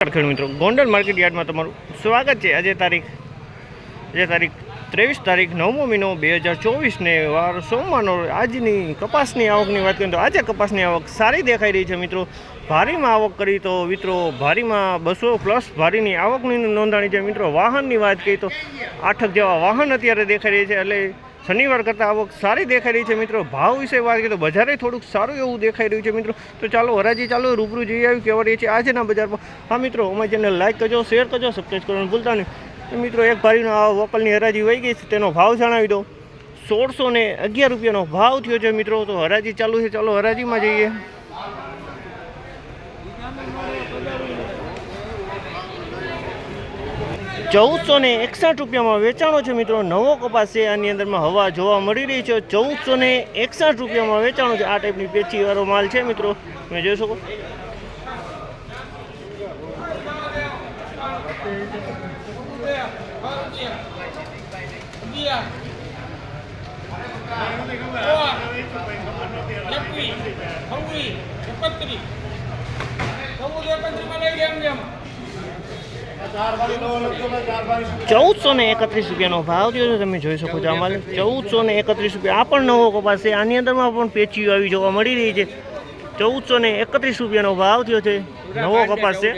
ખેડૂત મિત્રો ગોંડલ માર્કેટ યાર્ડમાં તમારું સ્વાગત છે। આજે તારીખ 23 તારીખ 9મો મહિનો 2024 ને વાર સોમવારનો આજની કપાસની આવકની વાત કરીએ તો આજે કપાસની આવક સારી દેખાઈ રહી છે મિત્રો। ભારીમાં આવક કરી તો મિત્રો ભારીમાં 200+ ભારીની આવકની નોંધાણી છે મિત્રો। વાહનની વાત કરીએ તો 8 જેવા વાહન અત્યારે દેખાઈ રહી છે, એટલે શનિવાર કરતાં આવક સારી દેખાઈ રહી છે મિત્રો। ભાવ વિશે વાત કરીએ તો બજારે થોડુંક સારું એવું દેખાઈ રહ્યું છે મિત્રો। તો ચાલો હરાજી ચાલો રૂબરૂ જઈ આવી કેવા રહી છે આજના બજારમાં। હા મિત્રો, અમારી ચેનલ લાઈક કરજો, શેર કરજો, સબસ્ક્રાઈબ કરવાનું ભૂલતા નહીં। મિત્રો એક ભારીનો આ વોકલની હરાજી વહી ગઈ છે, તેનો ભાવ જણાવી દો। 1611 રૂપિયાનો ભાવ થયો છે મિત્રો। તો હરાજી ચાલુ છે, ચાલો હરાજીમાં જઈએ। ₹1461 વેચાણો છે મિત્રો। નવો કપાસ છે, આની અંદરમાં હવા જોવા મળી રહી છે। 1461 રૂપિયામાં વેચાણો છે। આ ટાઈપની પેચી વાળો માલ છે મિત્રો, તમે જોઈ શકો। ₹1431 ભાવ થયો છે, તમે જોઈ શકો છો। આ માલ 1431 રૂપિયા। આ પણ નવો કપાસ છે, આની અંદરમાં પણ પેચીઓ આવી જોવા મળી રહી છે। 1431 રૂપિયાનો ભાવ થયો છે, નવો કપાસ છે।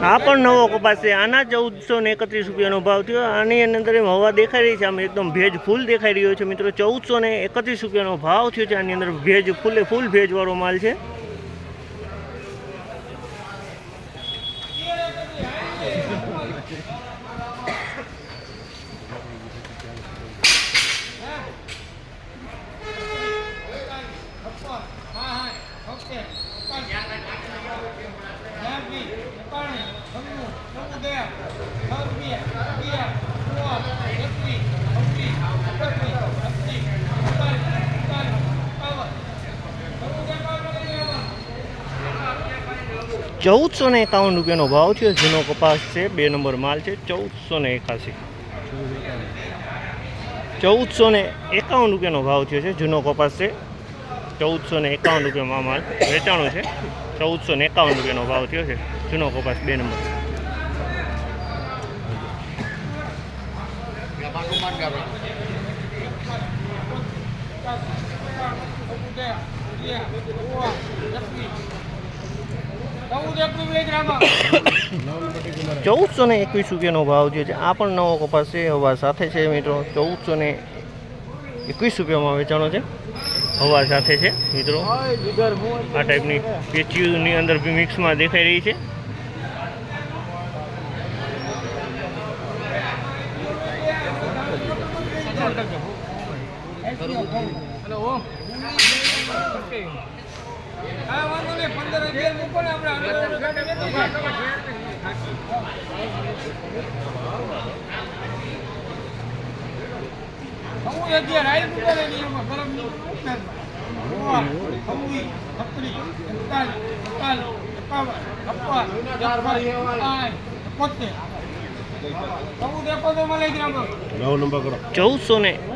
આ પણ નવો કપાસ છે, આના 1431 રૂપિયાનો ભાવ થયો। આની અંદર હવા દેખાઈ રહી છે, આમ એકદમ ભેજ ફૂલ દેખાઈ રહ્યો છે મિત્રો। 1431 રૂપિયાનો ભાવ થયો છે। આની અંદર ભેજ ફૂલ ભેજવાળો માલ છે। ₹1451 ભાવ થયો। જૂનો કપાસ છે, 2 નંબર માલ છે। 1481 રૂપિયાનો ભાવ થયો છે। જૂનો કપાસ છે, 1451 રૂપિયામાં માલ વેચાણો છે। 1451 રૂપિયાનો ભાવ થયો છે, જૂનો કપાસ 2 નંબર। ₹1421 ભાવ થયો છે। આ પણ નવો કપાસ છે, હવા સાથે છે મિત્રો। 1421 રૂપિયામાં વેચાણો છે, હવા સાથે છે મિત્રો। આ ટાઈપની પેચીઓની અંદર બી મિક્સમાં દેખાઈ રહી છે।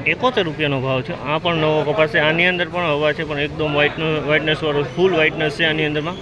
₹1471 ભાવ છે। આ પણ નવો કપાસ છે, આની અંદર પણ હવા છે, પણ એકદમ વ્હાઇટનેસ વાળો ફૂલ વ્હાઇટનેસ છે આની અંદરમાં।